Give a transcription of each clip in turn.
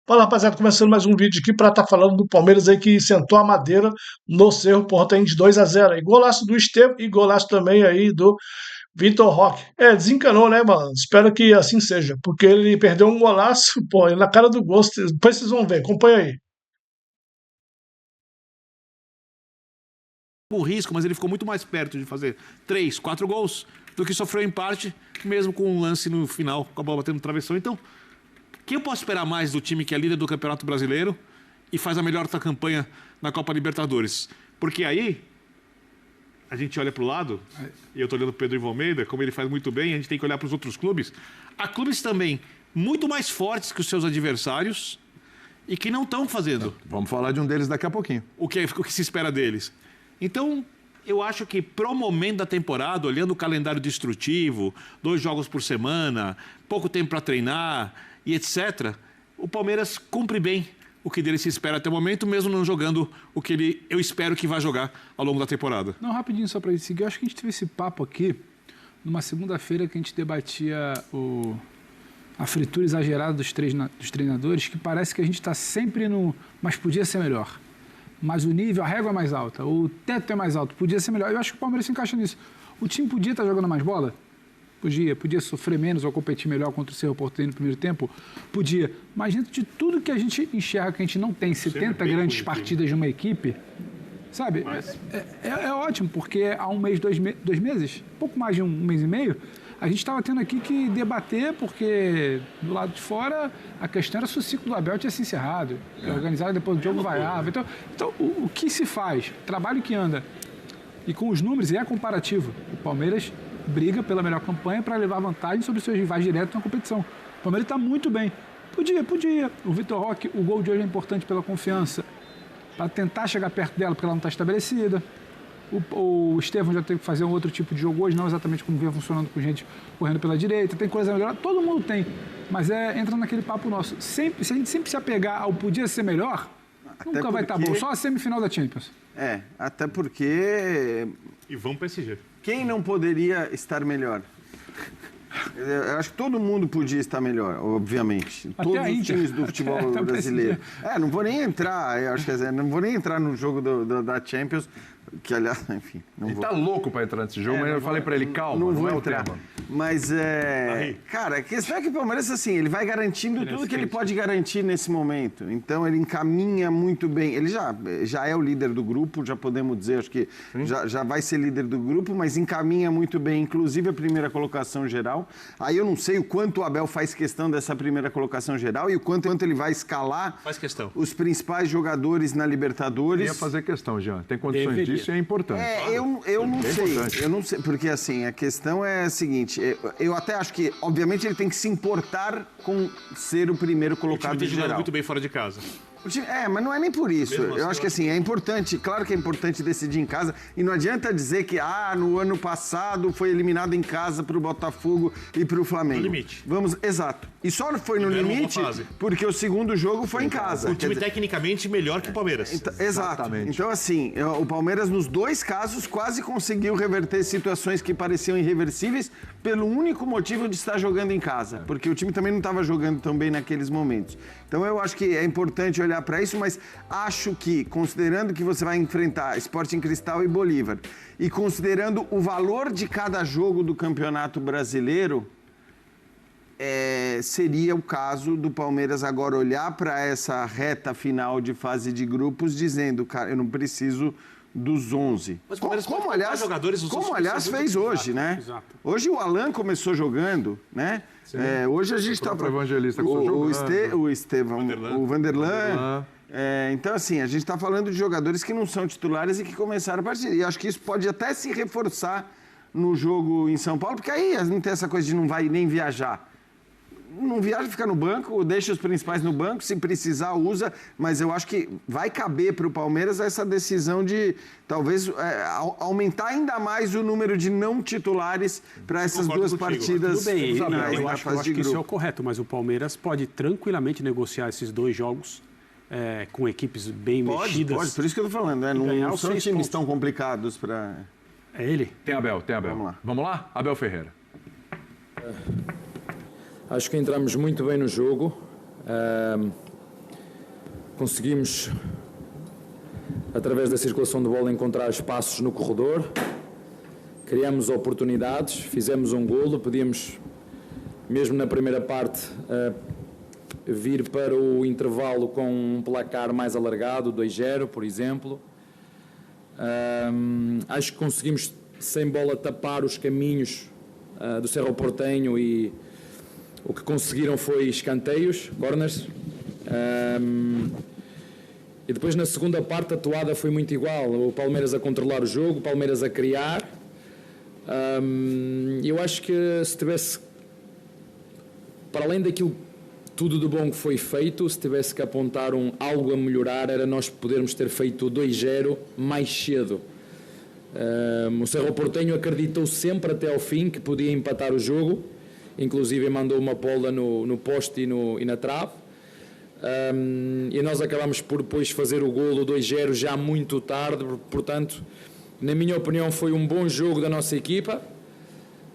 Fala, rapaziada, começando mais um vídeo aqui para estar falando do Palmeiras aí que sentou a madeira no Cerro Porteño de 2-0. E golaço do Estevão e golaço também aí do Vitor Roque. Desencanou, né, mano? Espero que assim seja, porque ele perdeu um golaço, pô, na cara do gol. Depois vocês vão ver, acompanha aí. O risco, mas ele ficou muito mais perto de fazer 3, 4 gols do que sofreu empate, mesmo com um lance no final, com a bola batendo no travessão. Então, o que eu posso esperar mais do time que é líder do Campeonato Brasileiro e faz a melhor campanha na Copa Libertadores? Porque aí, a gente olha para o lado, e eu estou olhando para o Pedro Ivo Almeida, como ele faz muito bem, a gente tem que olhar para os outros clubes. Há clubes também muito mais fortes que os seus adversários e que não estão fazendo. Vamos falar de um deles daqui a pouquinho. O que se espera deles. Então, eu acho que pro momento da temporada, olhando o calendário destrutivo, 2 jogos por semana, pouco tempo para treinar e etc., o Palmeiras cumpre bem o que dele se espera até o momento, mesmo não jogando o que eu espero que vá jogar ao longo da temporada. Não, rapidinho só para seguir, eu acho que a gente teve esse papo aqui numa segunda-feira que a gente debatia a fritura exagerada dos treinadores, que parece que a gente está sempre no... mas podia ser melhor. Mas o nível, a régua é mais alta, o teto é mais alto, podia ser melhor. Eu acho que o Palmeiras se encaixa nisso. O time podia estar jogando mais bola? Podia sofrer menos ou competir melhor contra o Cerro Porteño no primeiro tempo? Podia. Mas dentro de tudo que a gente enxerga, que a gente não tem 70 grandes partidas de uma equipe, sabe? É ótimo, porque há um mês, 2 meses, pouco mais de um mês e meio, a gente estava tendo aqui que debater, porque do lado de fora a questão era se o ciclo do Abel tinha se encerrado, organizado depois do jogo vaiava. Então o que se faz? O trabalho que anda. E com os números, é comparativo. O Palmeiras briga pela melhor campanha para levar vantagem sobre os seus rivais diretos na competição. O Palmeiras está muito bem. Podia. O Vitor Roque, o gol de hoje é importante pela confiança, para tentar chegar perto dela, porque ela não está estabelecida. O Estevão já teve que fazer um outro tipo de jogo hoje, não exatamente como vinha funcionando com gente correndo pela direita, tem coisa melhor, todo mundo tem, mas entra naquele papo nosso. Se a gente sempre se apegar ao podia ser melhor, nunca vai estar bom, só a semifinal da Champions. Até porque... E vamos PSG. Quem não poderia estar melhor? Eu acho que todo mundo podia estar melhor, obviamente. Até todos os times do futebol brasileiro. Não vou nem entrar, não vou nem entrar no jogo da Champions, que aliás, enfim, não ele vou. Tá louco para entrar nesse jogo, mas eu falei para ele, calma, não vou é entrar. o tema. Mas cara, a questão é que o Palmeiras, assim, ele vai garantindo tudo que ele pode garantir nesse momento. Então ele encaminha muito bem. Ele já é o líder do grupo, já podemos dizer, acho que já vai ser líder do grupo, mas encaminha muito bem, inclusive a primeira colocação geral. Aí eu não sei o quanto o Abel faz questão dessa primeira colocação geral e o quanto ele vai escalar os principais jogadores na Libertadores. Ia fazer questão, Jean. Tem condições disso e é importante. Eu não sei, porque assim, a questão é a seguinte, eu até acho que, obviamente, ele tem que se importar com ser o primeiro colocado tem jogado geral. muito bem fora de casa. Mas não é nem por isso. Mesmo Eu acho que assim, é importante, claro que é importante decidir em casa. E não adianta dizer que no ano passado foi eliminado em casa pro Botafogo e pro Flamengo. No limite. Exato. E só foi no limite porque o segundo jogo foi em casa. O time tecnicamente melhor que o Palmeiras. Exato. Exatamente. Então, assim, o Palmeiras nos 2 casos quase conseguiu reverter situações que pareciam irreversíveis pelo único motivo de estar jogando em casa. Porque o time também não estava jogando tão bem naqueles momentos. Então eu acho que é importante olhar para isso, mas acho que, considerando que você vai enfrentar Sporting Cristal e Bolívar, e considerando o valor de cada jogo do Campeonato Brasileiro, seria o caso do Palmeiras agora olhar para essa reta final de fase de grupos, dizendo, cara, eu não preciso dos 11. Mas o Palmeiras como aliás fez hoje, né? Exato. Hoje o Alan começou jogando, né? Hoje a gente está... O Evangelista começou jogando. O Estevão, o Vanderlan. Então, assim, a gente está falando de jogadores que não são titulares e que começaram a partir. E acho que isso pode até se reforçar no jogo em São Paulo, porque aí não tem essa coisa de não vai nem viajar. Não viaja, fica no banco, deixa os principais no banco, se precisar usa, mas eu acho que vai caber para o Palmeiras essa decisão de talvez aumentar ainda mais o número de não titulares para essas duas partidas. Tudo bem, eu acho que isso é o correto, mas o Palmeiras pode tranquilamente negociar esses 2 jogos com equipes bem mexidas. Pode, por isso que eu estou falando, não são times tão complicados para... É ele? Tem Abel. Vamos lá? Abel Ferreira. Acho que entramos muito bem no jogo. conseguimos, através da circulação de bola, encontrar espaços no corredor, criamos oportunidades, fizemos um golo, podíamos, mesmo na primeira parte, vir para o intervalo com um placar mais alargado, 2-0, por exemplo. Acho que conseguimos, sem bola, tapar os caminhos do Cerro Porteño e o que conseguiram foi escanteios, corners. E depois, na segunda parte, a toada foi muito igual. O Palmeiras a controlar o jogo, o Palmeiras a criar. Eu acho que se tivesse, para além daquilo tudo de bom que foi feito, se tivesse que apontar algo a melhorar, era nós podermos ter feito 2-0 mais cedo. O Cerro Porteño acreditou sempre até ao fim que podia empatar o jogo, inclusive mandou uma bola no poste e na trave. E nós acabamos por depois fazer o golo 2-0 já muito tarde. Portanto, na minha opinião, foi um bom jogo da nossa equipa,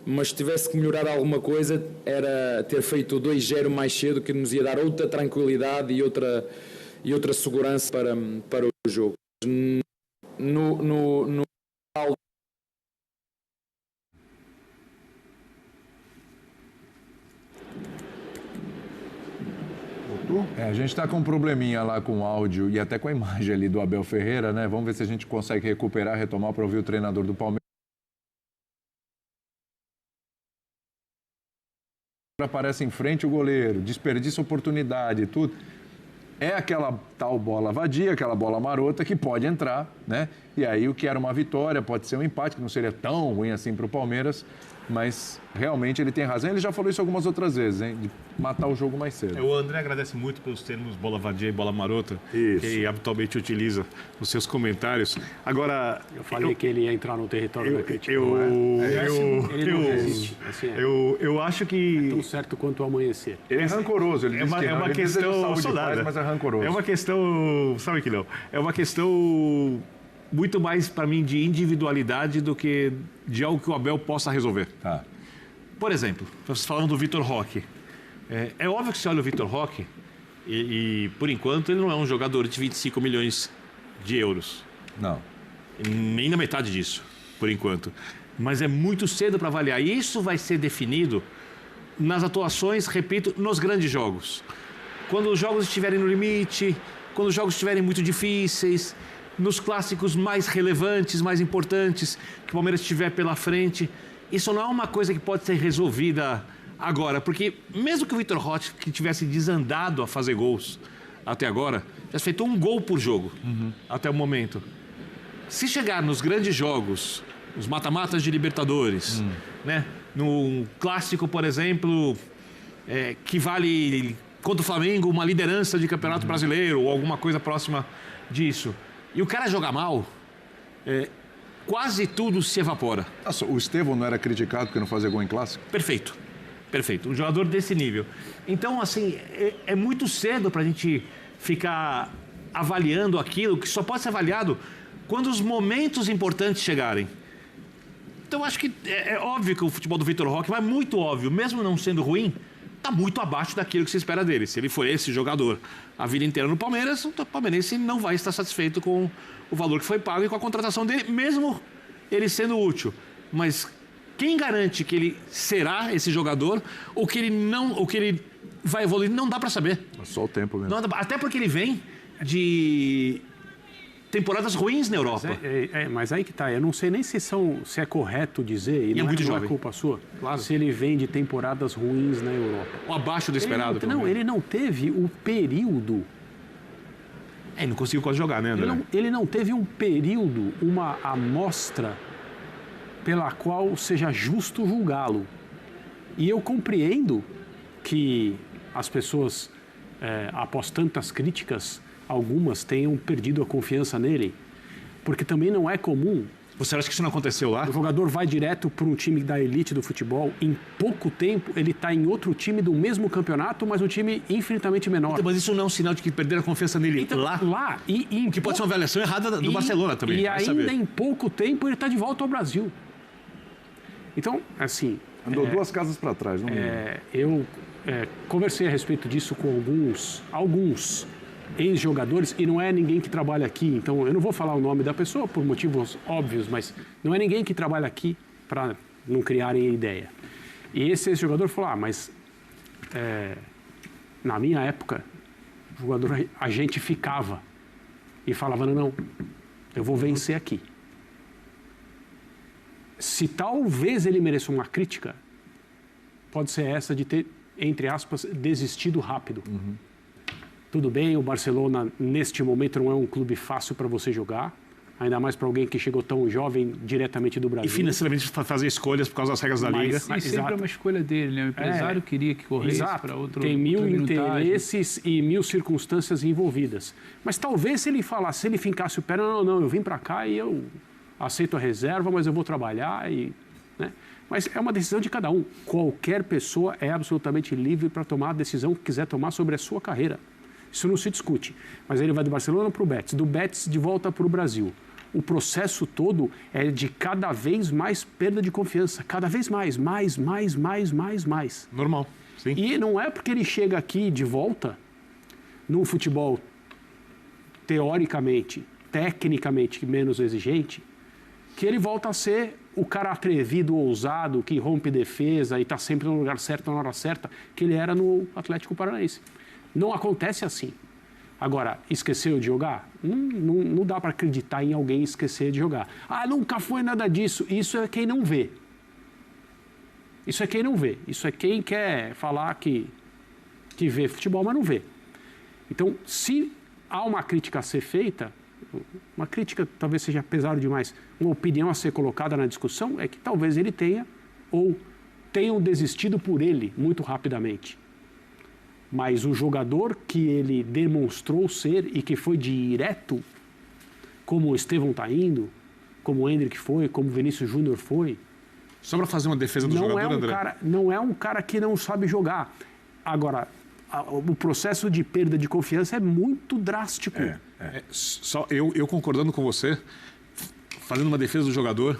mas se tivesse que melhorar alguma coisa, era ter feito o 2-0 mais cedo, que nos ia dar outra tranquilidade e outra segurança para o jogo. A gente está com um probleminha lá com o áudio e até com a imagem ali do Abel Ferreira, né? Vamos ver se a gente consegue recuperar, retomar para ouvir o treinador do Palmeiras. Aparece em frente o goleiro, desperdiça oportunidade e tudo. É aquela tal bola vadia, aquela bola marota que pode entrar, né? E aí o que era uma vitória pode ser um empate, que não seria tão ruim assim para o Palmeiras, mas realmente ele tem razão. Ele já falou isso algumas outras vezes, hein? De matar o jogo mais cedo. O André agradece muito pelos termos bola vadia e bola marota, isso, que habitualmente utiliza nos seus comentários. Agora, eu falei que ele ia entrar no território da crítica. Eu acho que... É tão certo quanto o amanhecer. Ele é rancoroso, ele diz que é uma questão saudade, mas é rancoroso. É uma questão, sabe que não? É uma questão muito mais, para mim, de individualidade do que de algo que o Abel possa resolver. Tá. Por exemplo, vocês falando do Vitor Roque. É óbvio que você olha o Vitor Roque e, por enquanto, ele não é um jogador de 25 milhões de euros. Não. Nem na metade disso, por enquanto. Mas é muito cedo para avaliar. E isso vai ser definido nas atuações, repito, nos grandes jogos. Quando os jogos estiverem no limite, quando os jogos estiverem muito difíceis, nos clássicos mais relevantes, mais importantes, que o Palmeiras estiver pela frente. Isso não é uma coisa que pode ser resolvida agora, porque mesmo que o Vitor Roque que tivesse desandado a fazer gols até agora, já feito um gol por jogo até o momento. Se chegar nos grandes jogos, os mata-matas de Libertadores, né? No clássico, por exemplo, que vale contra o Flamengo uma liderança de Campeonato Brasileiro ou alguma coisa próxima disso, e o cara joga mal, quase tudo se evapora. Nossa, o Estevão não era criticado porque não fazia gol em clássico? Perfeito. Um jogador desse nível. Então, assim, é muito cedo para a gente ficar avaliando aquilo que só pode ser avaliado quando os momentos importantes chegarem. Então, acho que é óbvio que o futebol do Vitor Roque, mas muito óbvio, mesmo não sendo ruim, está muito abaixo daquilo que se espera dele. Se ele for esse jogador a vida inteira no Palmeiras, o palmeirense não vai estar satisfeito com o valor que foi pago e com a contratação dele, mesmo ele sendo útil. Mas quem garante que ele será esse jogador ou que ele vai evoluir, não dá para saber. É só o tempo mesmo. Até porque ele vem de temporadas ruins na Europa. Mas aí que tá, eu não sei nem se é correto dizer, e não é culpa sua, claro, se ele vem de temporadas ruins na Europa. Ou abaixo do esperado. Ele não teve o período... Ele não conseguiu quase jogar, né, André? Ele não teve um período, uma amostra pela qual seja justo julgá-lo. E eu compreendo que as pessoas, após tantas críticas, algumas tenham perdido a confiança nele, porque também não é comum. Você acha que isso não aconteceu lá? O jogador vai direto para um time da elite do futebol, em pouco tempo ele está em outro time do mesmo campeonato, mas um time infinitamente menor. Então, mas isso não é um sinal de que perderam a confiança nele lá? Que pode ser uma avaliação errada do Barcelona também. E ainda em pouco tempo ele está de volta ao Brasil. Então, assim... Andou 2 casas para trás, não eu conversei a respeito disso com alguns ex-jogadores, e não é ninguém que trabalha aqui, então eu não vou falar o nome da pessoa por motivos óbvios, mas não é ninguém que trabalha aqui para não criarem ideia. E esse ex-jogador falou, mas na minha época, o jogador, a gente ficava e falava, não, eu vou vencer aqui. Se talvez ele mereça uma crítica, pode ser essa de ter, entre aspas, desistido rápido. Tudo bem, o Barcelona, neste momento, não é um clube fácil para você jogar, ainda mais para alguém que chegou tão jovem diretamente do Brasil. E financeiramente fazer escolhas por causa das regras da Liga. Mas sempre é uma escolha dele, né? O empresário queria que corresse para outro. Tem mil outra minutagem. interesses e mil circunstâncias envolvidas. Mas talvez se ele falasse, se ele fincasse o pé, não, eu vim para cá e eu aceito a reserva, mas eu vou trabalhar e... Né? Mas é uma decisão de cada um. Qualquer pessoa é absolutamente livre para tomar a decisão que quiser tomar sobre a sua carreira. Isso não se discute. Mas ele vai do Barcelona para o Betis, do Betis de volta para o Brasil. O processo todo é de cada vez mais perda de confiança. Cada vez mais. Normal, sim. E não é porque ele chega aqui de volta, num futebol teoricamente, tecnicamente menos exigente, que ele volta a ser o cara atrevido, ousado, que rompe defesa e está sempre no lugar certo, na hora certa, que ele era no Atlético Paranaense. Não acontece assim. Agora, esqueceu de jogar? Não dá para acreditar em alguém esquecer de jogar. Nunca foi nada disso. Isso é quem não vê. Isso é quem não vê. Isso é quem quer falar que vê futebol, mas não vê. Então, se há uma crítica a ser feita, uma crítica talvez seja pesado demais, uma opinião a ser colocada na discussão é que talvez ele tenha ou tenham desistido por ele muito rapidamente. Mas o jogador que ele demonstrou ser e que foi direto, como o Estevão está indo, como o Endrick foi, como o Vinícius Júnior foi... Só para fazer uma defesa do jogador, André? Não é um cara que não sabe jogar. Agora, o processo de perda de confiança é muito drástico. Só eu concordando com você, fazendo uma defesa do jogador,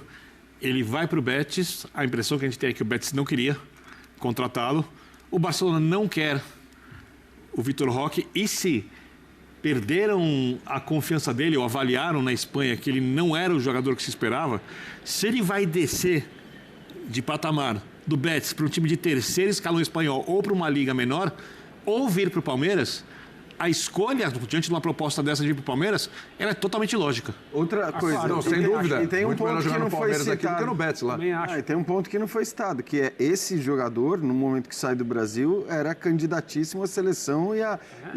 ele vai para o Betis, a impressão que a gente tem é que o Betis não queria contratá-lo, o Barcelona não quer o Vitor Roque, e se perderam a confiança dele ou avaliaram na Espanha que ele não era o jogador que se esperava, se ele vai descer de patamar do Betis para um time de terceiro escalão espanhol ou para uma liga menor, ou vir para o Palmeiras, a escolha, diante de uma proposta dessa de ir para o Palmeiras, ela é totalmente lógica. Outra coisa, claro, sem dúvida. E tem um ponto que não foi citado. No Betis, lá. E tem um ponto que não foi citado, que é esse jogador, no momento que sai do Brasil, era candidatíssimo à seleção e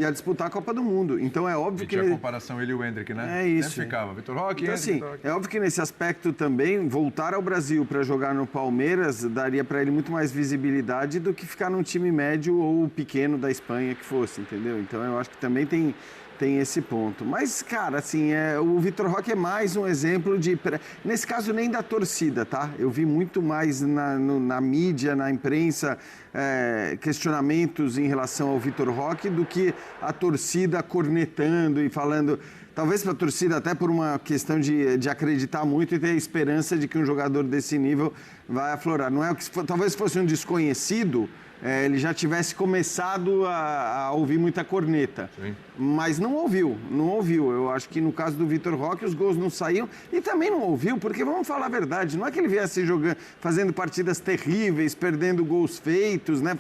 a disputar a Copa do Mundo. Então é óbvio que... a comparação ele e o Endrick, né? É isso. Sempre ficava Vitor Roque, então, assim, é óbvio que nesse aspecto também, voltar ao Brasil para jogar no Palmeiras daria para ele muito mais visibilidade do que ficar num time médio ou pequeno da Espanha que fosse, entendeu? Então eu acho que também tem esse ponto. Mas, cara, assim, o Vitor Roque é mais um exemplo de... Nesse caso, nem da torcida, tá? Eu vi muito mais na mídia, na imprensa, questionamentos em relação ao Vitor Roque do que a torcida cornetando e falando... Talvez para a torcida, até por uma questão de acreditar muito e ter a esperança de que um jogador desse nível vai aflorar. Não é o que talvez fosse um desconhecido... ele já tivesse começado a ouvir muita corneta. Sim. Mas não ouviu. Eu acho que no caso do Vitor Roque os gols não saíam e também não ouviu, porque vamos falar a verdade, não é que ele viesse jogando, fazendo partidas terríveis, perdendo gols feitos, né?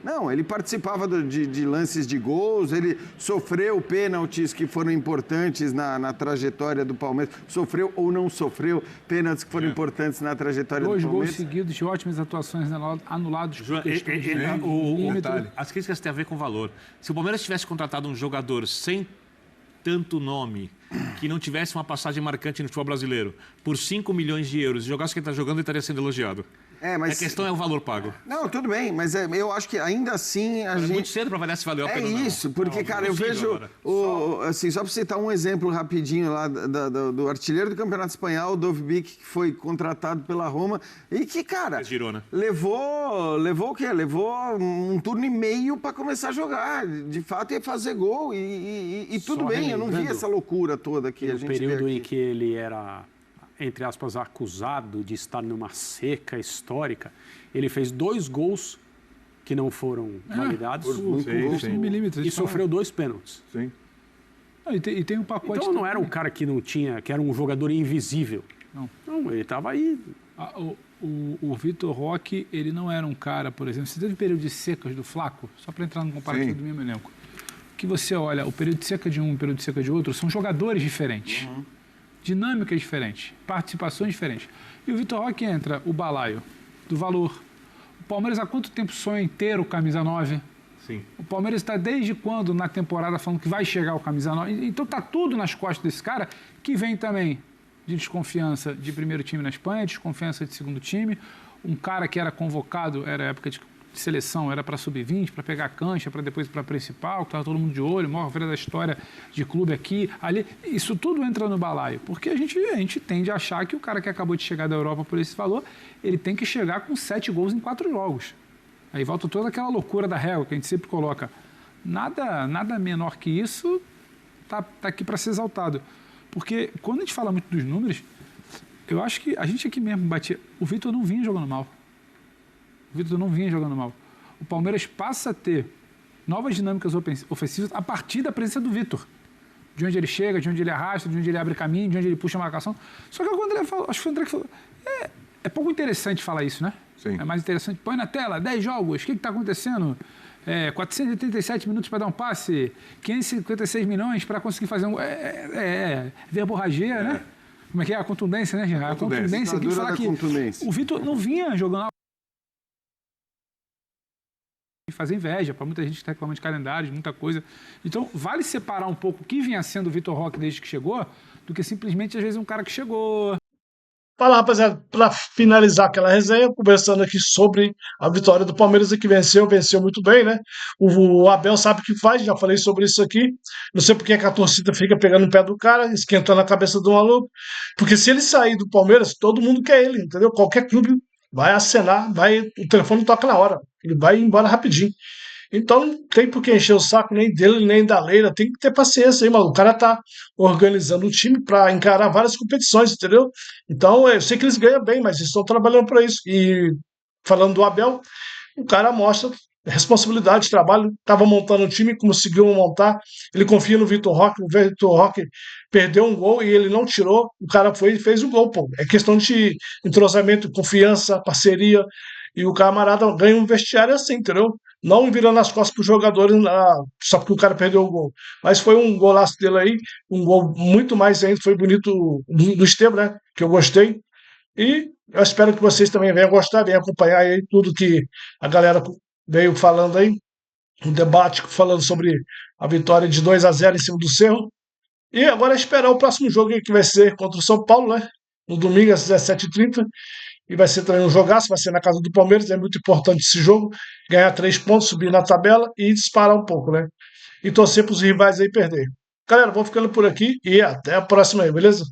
Não, ele participava de lances de gols, ele sofreu pênaltis que foram importantes na trajetória do Palmeiras, sofreu ou não sofreu pênaltis que foram importantes na trajetória do Palmeiras. 2 gols seguidos de ótimas atuações anulados por questões de as críticas têm a ver com valor. Se o Palmeiras tivesse contratado um jogador sem tanto nome, que não tivesse uma passagem marcante no futebol brasileiro, por 5 milhões de euros, e jogasse o que ele está jogando, ele estaria sendo elogiado. Mas... A questão é o valor pago. Não, tudo bem, mas eu acho que ainda assim a gente... É muito cedo para avaliar se valeu a pena ou não. É isso, porque, cara, eu vejo... Assim, só para citar um exemplo rapidinho lá do artilheiro do Campeonato Espanhol, o Dovbyk, que foi contratado pela Roma e que, cara... Girona. Levou o quê? Levou um turno e meio para começar a jogar. De fato, ia fazer gol e tudo bem, eu não vi essa loucura toda que a gente vê aqui. No período em que ele era... entre aspas, acusado de estar numa seca histórica, ele fez 2 gols que não foram validados milímetros, e sofreu 2 pênaltis. Sim. E tem um pacote... Então não era um cara que não tinha, que era um jogador invisível. Não, ele estava aí. O Vitor Roque, ele não era um cara, por exemplo, você teve o período de secas do Flaco, só para entrar no comparativo do mesmo elenco, que você olha, o período de seca de um, o período de seca de outro, são jogadores diferentes, dinâmicas diferentes, participações diferentes. E o Vitor Roque entra, o balaio do valor. O Palmeiras há quanto tempo sonha em ter o camisa 9? Sim. O Palmeiras está desde quando na temporada falando que vai chegar o camisa 9? Então está tudo nas costas desse cara, que vem também de desconfiança de primeiro time na Espanha, desconfiança de segundo time, um cara que era convocado, era época de seleção, era para sub-20, para pegar a cancha, para depois ir para a principal, que estava todo mundo de olho, maior velha da história de clube aqui, ali, isso tudo entra no balaio, porque a gente tende a achar que o cara que acabou de chegar da Europa por esse valor, ele tem que chegar com 7 gols em 4 jogos. Aí volta toda aquela loucura da régua que a gente sempre coloca. Nada menor que isso tá aqui para ser exaltado. Porque quando a gente fala muito dos números, eu acho que a gente aqui mesmo batia. O Vitor não vinha jogando mal. O Palmeiras passa a ter novas dinâmicas ofensivas a partir da presença do Vitor. De onde ele chega, de onde ele arrasta, de onde ele abre caminho, de onde ele puxa a marcação. Só que o André falou, acho que foi o André que falou. É pouco interessante falar isso, né? Sim. É mais interessante. Põe na tela, 10 jogos, o que está acontecendo? 487 minutos para dar um passe, 556 milhões para conseguir fazer um... verborragia, né? Como é que é? A contundência, né, Gerard? A contundência aqui de falar que o Vitor não vinha jogando... fazer inveja para muita gente que está reclamando de calendários, muita coisa. Então, vale separar um pouco o que vinha sendo o Vitor Roque desde que chegou, do que simplesmente, às vezes, um cara que chegou... Fala, rapaziada, para finalizar aquela resenha, conversando aqui sobre a vitória do Palmeiras que venceu muito bem, né? O Abel sabe o que faz, já falei sobre isso aqui. Não sei porque que a torcida fica pegando no pé do cara, esquentando a cabeça do maluco. Porque se ele sair do Palmeiras, todo mundo quer ele, entendeu? Qualquer clube vai acenar, o telefone toca na hora. Ele vai embora rapidinho. Então não tem por que encher o saco nem dele, nem da Leila. Tem que ter paciência aí, mano. O cara tá organizando o time para encarar várias competições, entendeu? Então eu sei que eles ganham bem, mas eles estão trabalhando para isso. E falando do Abel, o cara mostra responsabilidade, trabalho. Estava montando o time, conseguiu montar. Ele confia no Vitor Roque. O Vitor Roque perdeu um gol e ele não tirou. O cara foi e fez o gol, pô. É questão de entrosamento, confiança, parceria. E o camarada ganha um vestiário assim, entendeu? Não virando as costas para os jogadores só porque o cara perdeu o gol. Mas foi um golaço dele aí, um gol muito mais ainda, foi bonito do Esteban, né? Que eu gostei. E eu espero que vocês também venham gostar, venham acompanhar aí tudo que a galera veio falando aí. Um debate falando sobre a vitória de 2-0 em cima do Cerro. E agora é esperar o próximo jogo aí, que vai ser contra o São Paulo, né? No domingo às 17h30. E vai ser também um jogaço, vai ser na casa do Palmeiras, é muito importante esse jogo, ganhar 3 pontos, subir na tabela e disparar um pouco, né? E torcer para os rivais aí perder. Galera, vou ficando por aqui e até a próxima aí, beleza?